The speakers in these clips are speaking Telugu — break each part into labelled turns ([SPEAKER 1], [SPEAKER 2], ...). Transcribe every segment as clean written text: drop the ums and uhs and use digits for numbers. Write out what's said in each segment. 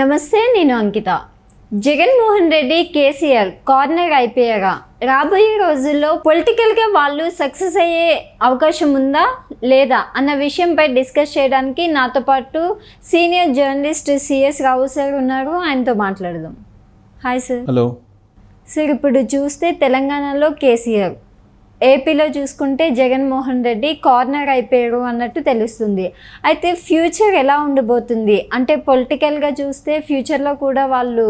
[SPEAKER 1] నమస్తే, నేను అంకిత. జగన్మోహన్ రెడ్డి, కేసీఆర్ కార్నర్ అయిపోయారా? రాబోయే రోజుల్లో పొలిటికల్గా వాళ్ళు సక్సెస్ అయ్యే అవకాశం ఉందా లేదా అన్న విషయంపై డిస్కస్ చేయడానికి నాతో పాటు సీనియర్ జర్నలిస్ట్ సిఎస్ రావు సార్ ఉన్నారు. ఆయనతో మాట్లాడదాం. Hi sir.
[SPEAKER 2] హలో
[SPEAKER 1] సార్, ఇప్పుడు చూస్తే తెలంగాణలో కేసీఆర్, ఏపీలో చూసుకుంటే జగన్మోహన్ రెడ్డి కార్నర్ అయిపోయారు అన్నట్టు తెలుస్తుంది. అయితే ఫ్యూచర్ ఎలా ఉండబోతుంది అంటే పొలిటికల్గా చూస్తే ఫ్యూచర్లో కూడా వాళ్ళు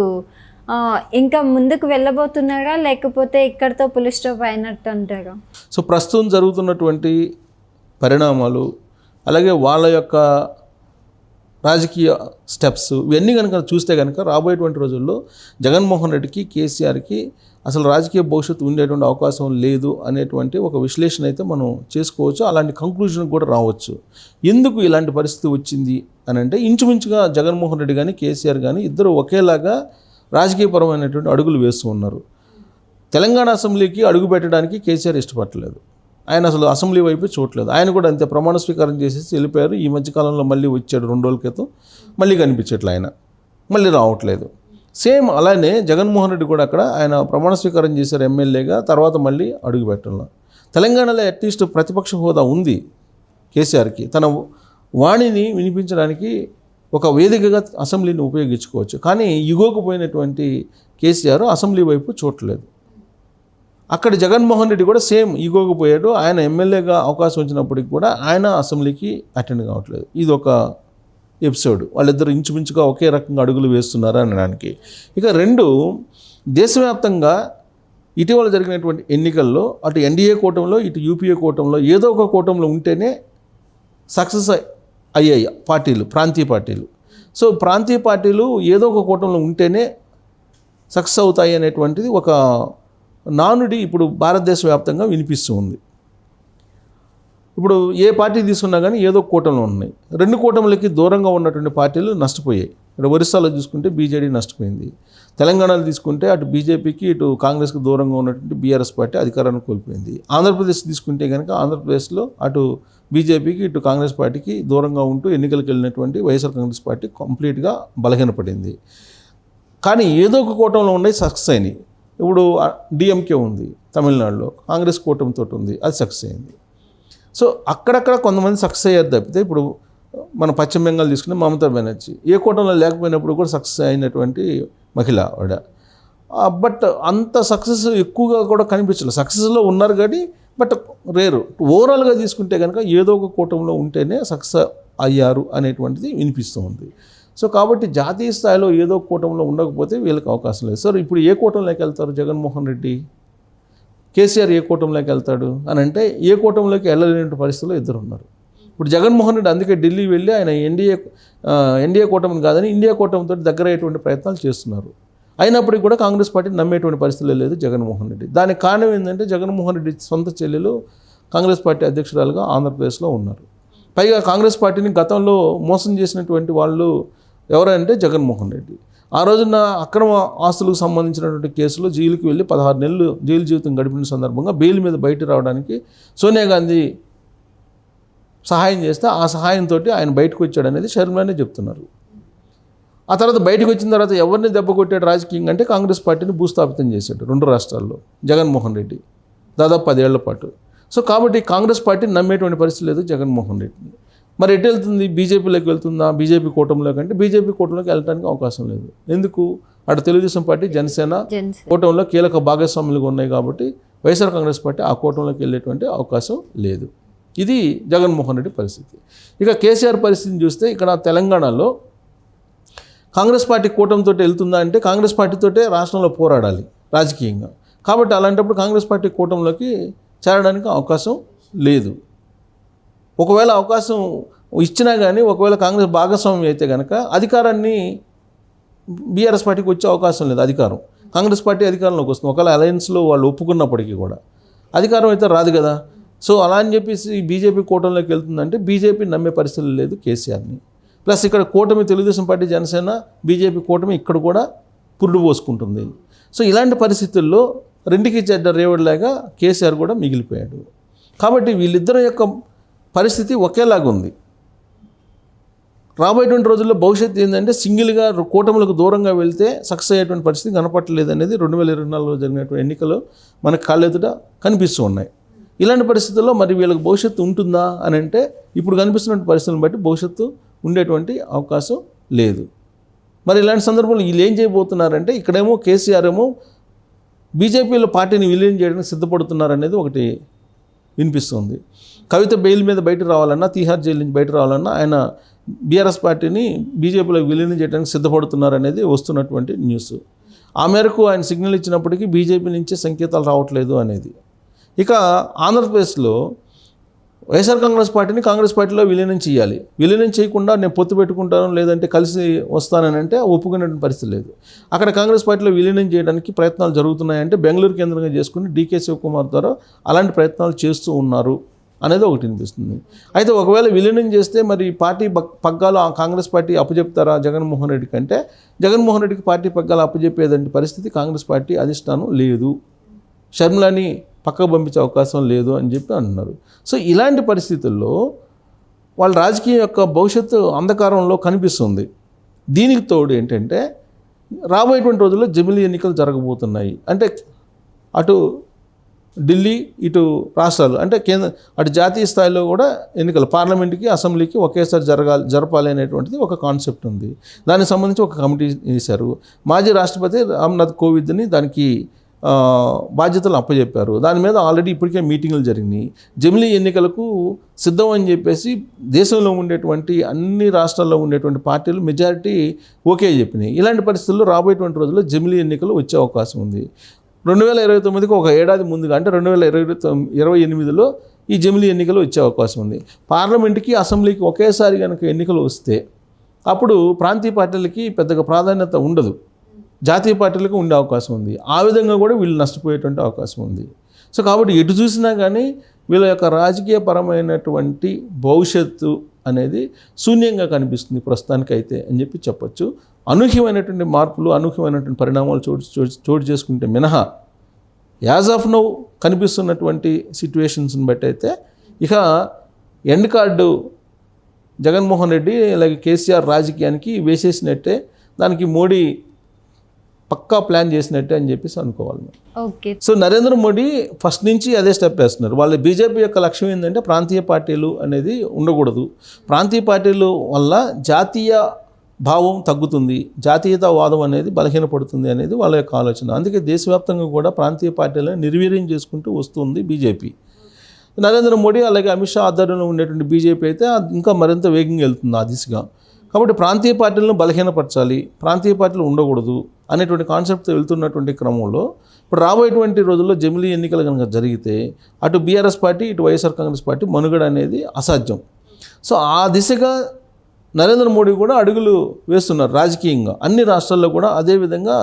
[SPEAKER 1] ఇంకా ముందుకు వెళ్ళబోతున్నారా, లేకపోతే ఇక్కడితో పులి స్టాప్ అయినట్టు అంటారా?
[SPEAKER 2] సో ప్రస్తుతం జరుగుతున్నటువంటి పరిణామాలు, అలాగే వాళ్ళ యొక్క రాజకీయ స్టెప్స్ ఇవన్నీ కనుక చూస్తే కనుక రాబోయేటువంటి రోజుల్లో జగన్మోహన్ రెడ్డికి, కేసీఆర్కి అసలు రాజకీయ భవిష్యత్తు ఉండేటువంటి అవకాశం లేదు అనేటువంటి ఒక విశ్లేషణ అయితే మనం చేసుకోవచ్చు. అలాంటి కంక్లూజన్ కూడా రావచ్చు. ఎందుకు ఇలాంటి పరిస్థితి వచ్చింది అని అంటే ఇంచుమించుగా జగన్మోహన్ రెడ్డి కానీ కేసీఆర్ కానీ ఇద్దరు ఒకేలాగా రాజకీయపరమైనటువంటి అడుగులు వేస్తూ ఉన్నారు. తెలంగాణ అసెంబ్లీకి అడుగు పెట్టడానికి కేసీఆర్ ఇష్టపడలేదు. ఆయన అసలు అసెంబ్లీ వైపు చూడలేదు. ఆయన కూడా అంతే ప్రమాణ స్వీకారం చేసేసి వెళ్ళిపోయారు. ఈ మధ్యకాలంలో మళ్ళీ వచ్చాడు 2 రోజుల క్రితం, మళ్ళీ కనిపించట్లే, ఆయన మళ్ళీ రావట్లేదు. సేమ్ అలానే జగన్మోహన్ రెడ్డి కూడా అక్కడ ఆయన ప్రమాణ స్వీకారం చేశారు ఎమ్మెల్యేగా, తర్వాత మళ్ళీ అడుగు పెట్టాల. తెలంగాణలో అట్లీస్ట్ ప్రతిపక్ష హోదా ఉంది కేసీఆర్కి. తన వాణిని వినిపించడానికి ఒక వేదికగా అసెంబ్లీని ఉపయోగించుకోవచ్చు. కానీ ఇగోకపోయినటువంటి కేసీఆర్ అసెంబ్లీ వైపు చూడలేదు. అక్కడ జగన్మోహన్ రెడ్డి కూడా సేమ్ ఈగోకపోయాడు. ఆయన ఎమ్మెల్యేగా అవకాశం వచ్చినప్పటికి కూడా ఆయన అసెంబ్లీకి అటెండ్ కావట్లేదు. ఇది ఒక ఎపిసోడ్. వాళ్ళిద్దరు ఇంచుమించుగా ఒకే రకంగా అడుగులు వేస్తున్నారు అనడానికి. ఇక 2, దేశవ్యాప్తంగా ఇటీవల జరిగినటువంటి ఎన్నికల్లో అటు ఎన్డీఏ కూటమిలో, ఇటు యూపీఏ కూటమిలో ఏదో ఒక కూటమిలో ఉంటేనే సక్సెస్ అయ్యాయి పార్టీలు, ప్రాంతీయ పార్టీలు. సో ప్రాంతీయ పార్టీలు ఏదో ఒక కూటమిలో ఉంటేనే సక్సెస్ అవుతాయి అనేటువంటిది ఒక నానుడి ఇప్పుడు భారతదేశ వ్యాప్తంగా వినిపిస్తూ ఉంది. ఇప్పుడు ఏ పార్టీ తీసుకున్నా కానీ ఏదో కూటమిలో ఉన్నాయి. 2 కూటములకి దూరంగా ఉన్నటువంటి పార్టీలు నష్టపోయాయి. ఇక్కడ ఒరిస్సాలో చూసుకుంటే బీజేడీ నష్టపోయింది. తెలంగాణలో తీసుకుంటే అటు బీజేపీకి, ఇటు కాంగ్రెస్కి దూరంగా ఉన్నటువంటి బీఆర్ఎస్ పార్టీ అధికారాన్ని కోల్పోయింది. ఆంధ్రప్రదేశ్ తీసుకుంటే కనుక ఆంధ్రప్రదేశ్లో అటు బీజేపీకి, ఇటు కాంగ్రెస్ పార్టీకి దూరంగా ఉంటూ ఎన్నికలకు వెళ్ళినటువంటి వైఎస్ఆర్ కాంగ్రెస్ పార్టీ కంప్లీట్గా బలహీనపడింది. కానీ ఏదో ఒక కూటమిలో ఉన్నాయి, సక్సెస్ అయినాయి. ఇప్పుడు డిఎంకే ఉంది తమిళనాడులో, కాంగ్రెస్ కూటమితో ఉంది, అది సక్సెస్ అయింది. సో అక్కడక్కడ కొంతమంది సక్సెస్ అయ్యారు తప్పితే ఇప్పుడు మన పశ్చిమ బెంగాల్ తీసుకునే మమతా బెనర్జీ ఏ కూటమిలో లేకపోయినప్పుడు కూడా సక్సెస్ అయినటువంటి మహిళ ఆవిడ. బట్ అంత సక్సెస్ ఎక్కువగా కూడా కనిపించలేదు. సక్సెస్లో ఉన్నారు కానీ బట్ రేరు. ఓవరాల్గా తీసుకుంటే కనుక ఏదో ఒక కూటమిలో ఉంటేనే సక్సెస్ అయ్యారు అనేటువంటిది వినిపిస్తూ ఉంది. సో కాబట్టి జాతీయ స్థాయిలో ఏదో కూటమిలో ఉండకపోతే వీళ్ళకి అవకాశం లేదు. సార్ ఇప్పుడు ఏ కూటమిలోకి వెళ్తారు జగన్మోహన్ రెడ్డి, కేసీఆర్ ఏ కూటమిలోకి వెళ్తాడు అని అంటే ఏ కూటమిలోకి వెళ్ళలేని పరిస్థితుల్లో ఇద్దరు ఉన్నారు. ఇప్పుడు జగన్మోహన్ రెడ్డి అందుకే ఢిల్లీ వెళ్ళి ఆయన ఎన్డీఏ కూటమిని కాదని ఇండియా కూటమితో దగ్గర అయ్యేటువంటి ప్రయత్నాలు చేస్తున్నారు. అయినప్పటికీ కూడా కాంగ్రెస్ పార్టీని నమ్మేటువంటి పరిస్థితులు లేదు జగన్మోహన్ రెడ్డి. దానికి కారణం ఏంటంటే జగన్మోహన్ రెడ్డి సొంత చెల్లెలు కాంగ్రెస్ పార్టీ అధ్యక్షురాలుగా ఆంధ్రప్రదేశ్లో ఉన్నారు. పైగా కాంగ్రెస్ పార్టీని గతంలో మోసం చేసినటువంటి వాళ్ళు ఎవరంటే జగన్మోహన్ రెడ్డి. ఆ రోజున అక్రమ ఆస్తులకు సంబంధించినటువంటి కేసులో జైలుకి వెళ్ళి 16 నెలలు జైలు జీవితం గడిపిన సందర్భంగా బెయిల్ మీద బయట రావడానికి సోనియా గాంధీ సహాయం చేస్తే ఆ సహాయంతో ఆయన బయటకు వచ్చాడనేది షర్మిలానే చెప్తున్నారు. ఆ తర్వాత బయటకు వచ్చిన తర్వాత ఎవరిని దెబ్బ కొట్టాడు రాజకీయంగా అంటే కాంగ్రెస్ పార్టీని భూస్థాపితం చేశాడు 2 రాష్ట్రాల్లో జగన్మోహన్ రెడ్డి దాదాపు 10 ఏళ్ల పాటు. సో కాబట్టి కాంగ్రెస్ పార్టీని నమ్మేటువంటి పరిస్థితి లేదు జగన్మోహన్ రెడ్డిని. మరి ఎటు వెళ్తుంది? బీజేపీలోకి వెళ్తుందా? బీజేపీ కూటమిలోకి అంటే బీజేపీ కూటమిలోకి వెళ్ళడానికి అవకాశం లేదు. ఎందుకు? అటు తెలుగుదేశం పార్టీ, జనసేన కూటమిలో కీలక భాగస్వాములుగా ఉన్నాయి కాబట్టి వైఎస్ఆర్ కాంగ్రెస్ పార్టీ ఆ కూటమిలోకి వెళ్ళేటువంటి అవకాశం లేదు. ఇది జగన్మోహన్ రెడ్డి పరిస్థితి. ఇక కేసీఆర్ పరిస్థితిని చూస్తే ఇక్కడ తెలంగాణలో కాంగ్రెస్ పార్టీ కూటమితో వెళ్తుందా అంటే కాంగ్రెస్ పార్టీతోటే రాష్ట్రంలో పోరాడాలి రాజకీయంగా. కాబట్టి అలాంటప్పుడు కాంగ్రెస్ పార్టీ కూటమిలోకి చేరడానికి అవకాశం లేదు. ఒకవేళ అవకాశం ఇచ్చినా కానీ ఒకవేళ కాంగ్రెస్ భాగస్వామ్యం అయితే కనుక అధికారాన్ని బీఆర్ఎస్ పార్టీకి వచ్చే అవకాశం లేదు. అధికారం కాంగ్రెస్ పార్టీ అధికారంలోకి వస్తుంది. ఒకవేళ అలయన్స్లో వాళ్ళు ఒప్పుకున్నప్పటికీ కూడా అధికారం అయితే రాదు కదా. సో అలా అని చెప్పేసి బీజేపీ కూటమిలోకి వెళ్తుందంటే బీజేపీ నమ్మే పరిస్థితి లేదు కేసీఆర్ని. ప్లస్ ఇక్కడ కూటమి తెలుగుదేశం పార్టీ, జనసేన, బీజేపీ కూటమి ఇక్కడ కూడా పురుడు పోసుకుంటుంది. సో ఇలాంటి పరిస్థితుల్లో రెండుకి చెడ్డ రేవడిలాగా కేసీఆర్ కూడా మిగిలిపోయాడు. కాబట్టి వీళ్ళిద్దరి యొక్క పరిస్థితి ఒకేలాగా ఉంది. రాబోయేటువంటి రోజుల్లో భవిష్యత్తు ఏంటంటే సింగిల్గా కూటములకు దూరంగా వెళ్తే సక్సెస్ అయ్యేటువంటి పరిస్థితి కనపట్టలేదు అనేది 2024లో జరిగినటువంటి ఎన్నికలు మనకు కాళ్ళెదుట కనిపిస్తూ ఉన్నాయి. ఇలాంటి పరిస్థితుల్లో మరి వీళ్ళకి భవిష్యత్తు ఉంటుందా అని అంటే ఇప్పుడు కనిపిస్తున్న పరిస్థితులను బట్టి భవిష్యత్తు ఉండేటువంటి అవకాశం లేదు. మరి ఇలాంటి సందర్భంలో వీళ్ళు ఏం చేయబోతున్నారంటే ఇక్కడేమో కేసీఆర్ ఏమో బీజేపీలో పార్టీని విలీనం చేయడానికి సిద్ధపడుతున్నారనేది ఒకటి వినిపిస్తుంది. కవిత బెయిల్ మీద బయట రావాలన్నా, తీహార్ జైలు నుంచి బయట రావాలన్నా ఆయన బీఆర్ఎస్ పార్టీని బీజేపీలో విలీనం చేయడానికి సిద్ధపడుతున్నారనేది వస్తున్నటువంటి న్యూస్. ఆ మేరకు ఆయన సిగ్నల్ ఇచ్చినప్పటికీ బీజేపీ నుంచే సంకేతాలు రావట్లేదు అనేది. ఇక ఆంధ్రప్రదేశ్లో వైఎస్ఆర్ కాంగ్రెస్ పార్టీని కాంగ్రెస్ పార్టీలో విలీనం చేయాలి. విలీనం చేయకుండా నేను పొత్తు పెట్టుకుంటాను లేదంటే కలిసి వస్తానని అంటే ఒప్పుకునేటువంటి పరిస్థితి లేదు. అక్కడ కాంగ్రెస్ పార్టీలో విలీనం చేయడానికి ప్రయత్నాలు జరుగుతున్నాయంటే బెంగళూరు కేంద్రంగా చేసుకుని డీకే శివకుమార్ ద్వారా అలాంటి ప్రయత్నాలు చేస్తూ ఉన్నారు అనేది ఒకటి వినిపిస్తుంది. అయితే ఒకవేళ విలీనం చేస్తే మరి పార్టీ పగ్గాలు ఆ కాంగ్రెస్ పార్టీ అప్పచెప్తారా జగన్మోహన్ రెడ్డి కంటే జగన్మోహన్ రెడ్డికి పార్టీ పగ్గాలు అప్పచెప్పేదంటే పరిస్థితి కాంగ్రెస్ పార్టీ అధిష్టానం లేదు, షర్మిలాని పక్కకు పంపించే అవకాశం లేదు అని చెప్పి అంటున్నారు. సో ఇలాంటి పరిస్థితుల్లో వాళ్ళ రాజకీయం యొక్క భవిష్యత్తు అంధకారంలో కనిపిస్తుంది. దీనికి తోడు ఏంటంటే రాబోయేటువంటి రోజుల్లో జమిలీ ఎన్నికలు జరగబోతున్నాయి. అంటే అటు ఢిల్లీ ఇటు రాష్ట్రాలు అంటే అటు జాతీయ స్థాయిలో కూడా ఎన్నికలు పార్లమెంట్కి అసెంబ్లీకి ఒకేసారి జరపాలి అనేటువంటిది ఒక కాన్సెప్ట్ ఉంది. దానికి సంబంధించి ఒక కమిటీ వేశారు. మాజీ రాష్ట్రపతి రామ్నాథ్ కోవింద్ని దానికి బాధ్యతలు అప్పచెప్పారు. దాని మీద ఆల్రెడీ ఇప్పటికే మీటింగులు జరిగినాయి. జమిలీ ఎన్నికలకు సిద్ధం అని చెప్పేసి దేశంలో ఉండేటువంటి అన్ని రాష్ట్రాల్లో ఉండేటువంటి పార్టీలు మెజారిటీ ఓకే చెప్పినాయి. ఇలాంటి పరిస్థితుల్లో రాబోయేటువంటి రోజుల్లో జమిలీ ఎన్నికలు వచ్చే అవకాశం ఉంది. 2029కి ఒక ఏడాది ముందుగా అంటే 2028లో ఈ జమిలీ ఎన్నికలు వచ్చే అవకాశం ఉంది. పార్లమెంట్కి అసెంబ్లీకి ఒకేసారి కనుక ఎన్నికలు వస్తే అప్పుడు ప్రాంతీయ పార్టీలకి పెద్దగా ప్రాధాన్యత ఉండదు, జాతీయ పార్టీలకు ఉండే అవకాశం ఉంది. ఆ విధంగా కూడా వీళ్ళు నష్టపోయేటువంటి అవకాశం ఉంది. సో కాబట్టి ఎటు చూసినా కానీ వీళ్ళ యొక్క రాజకీయపరమైనటువంటి భవిష్యత్తు అనేది శూన్యంగా కనిపిస్తుంది ప్రస్తుతానికైతే అని చెప్పి చెప్పొచ్చు. అనూహ్యమైనటువంటి మార్పులు, అనూహ్యమైనటువంటి పరిణామాలు చోటు చేసుకుంటే మినహా యాజ్ ఆఫ్ నౌ కనిపిస్తున్నటువంటి సిచ్యువేషన్స్ని బట్టి అయితే ఇక ఎండ్ కార్డు జగన్మోహన్ రెడ్డి అలాగే కేసీఆర్ రాజకీయానికి వేసేసినట్టే, దానికి మోడీ పక్కా ప్లాన్ చేసినట్టే అని చెప్పేసి అనుకోవాలి.
[SPEAKER 1] Okay.
[SPEAKER 2] So Narendra Modi first నుంచి అదే స్టెప్ వేస్తున్నారు. వాళ్ళ బీజేపీ యొక్క లక్ష్యం ఏంటంటే ప్రాంతీయ పార్టీలు అనేది ఉండకూడదు, ప్రాంతీయ పార్టీలు వల్ల జాతీయ భావం తగ్గుతుంది, జాతీయతావాదం అనేది బలహీనపడుతుంది అనేది వాళ్ళ యొక్క ఆలోచన. అందుకే దేశవ్యాప్తంగా కూడా ప్రాంతీయ పార్టీలను నిర్వీర్యం చేసుకుంటూ వస్తుంది బీజేపీ. నరేంద్ర మోడీ అలాగే అమిత్ షా ఆధ్వర్యంలో ఉండేటువంటి బీజేపీ అయితే ఇంకా మరింత వేగంగా వెళ్తుంది ఆ దిశగా. కాబట్టి ప్రాంతీయ పార్టీలను బలహీనపరచాలి, ప్రాంతీయ పార్టీలు ఉండకూడదు అనేటువంటి కాన్సెప్ట్తో వెళ్తున్నటువంటి క్రమంలో ఇప్పుడు రాబోయేటువంటి రోజుల్లో జమిలీ ఎన్నికలు కనుక జరిగితే అటు బీఆర్ఎస్ పార్టీ ఇటు వైఎస్ఆర్ కాంగ్రెస్ పార్టీ మనుగడ అనేది అసాధ్యం. సో ఆ దిశగా నరేంద్ర మోడీ కూడా అడుగులు వేస్తున్నారు రాజకీయంగా, అన్ని రాష్ట్రాల్లో కూడా అదే విధంగా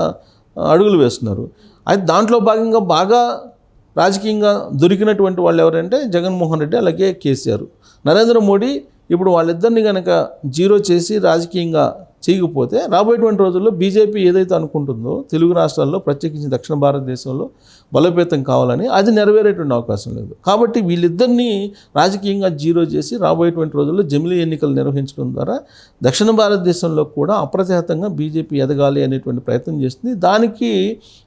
[SPEAKER 2] అడుగులు వేస్తున్నారు. అయితే దాంట్లో భాగంగా బాగా రాజకీయంగా దొరికినటువంటి వాళ్ళు ఎవరంటే జగన్మోహన్ రెడ్డి అలాగే కేసీఆర్. నరేంద్ర మోడీ ఇప్పుడు వాళ్ళిద్దరిని కనుక జీరో చేసి రాజకీయంగా చేయకపోతే రాబోయేటువంటి రోజుల్లో బీజేపీ ఏదైతే అనుకుంటుందో తెలుగు రాష్ట్రాల్లో ప్రత్యేకించి దక్షిణ భారతదేశంలో బలోపేతం కావాలని అది నెరవేరేటువంటి అవకాశం లేదు. కాబట్టి వీళ్ళిద్దరినీ రాజకీయంగా జీరో చేసి రాబోయేటువంటి రోజుల్లో జమిలీ ఎన్నికలు నిర్వహించడం ద్వారా దక్షిణ భారతదేశంలో కూడా అప్రతిహతంగా బీజేపీ ఎదగాలి అనేటువంటి ప్రయత్నం చేస్తుంది. దానికి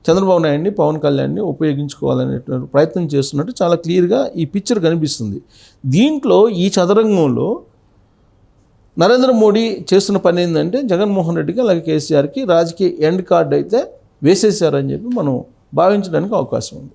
[SPEAKER 2] చంద్రబాబు నాయుడిని పవన్ కళ్యాణ్ని ఉపయోగించుకోవాలనేటువంటి ప్రయత్నం చేస్తున్నట్టు చాలా క్లియర్గా ఈ పిక్చర్ కనిపిస్తుంది. దీంట్లో ఈ చదరంగంలో నరేంద్ర మోడీ చేస్తున్న పని ఏంటంటే జగన్మోహన్ రెడ్డికి అలాగే కేసీఆర్కి రాజకీయ ఎండ్ కార్డ్ అయితే వేసేసారని చెప్పి మనం భావించడానికి అవకాశం ఉంది.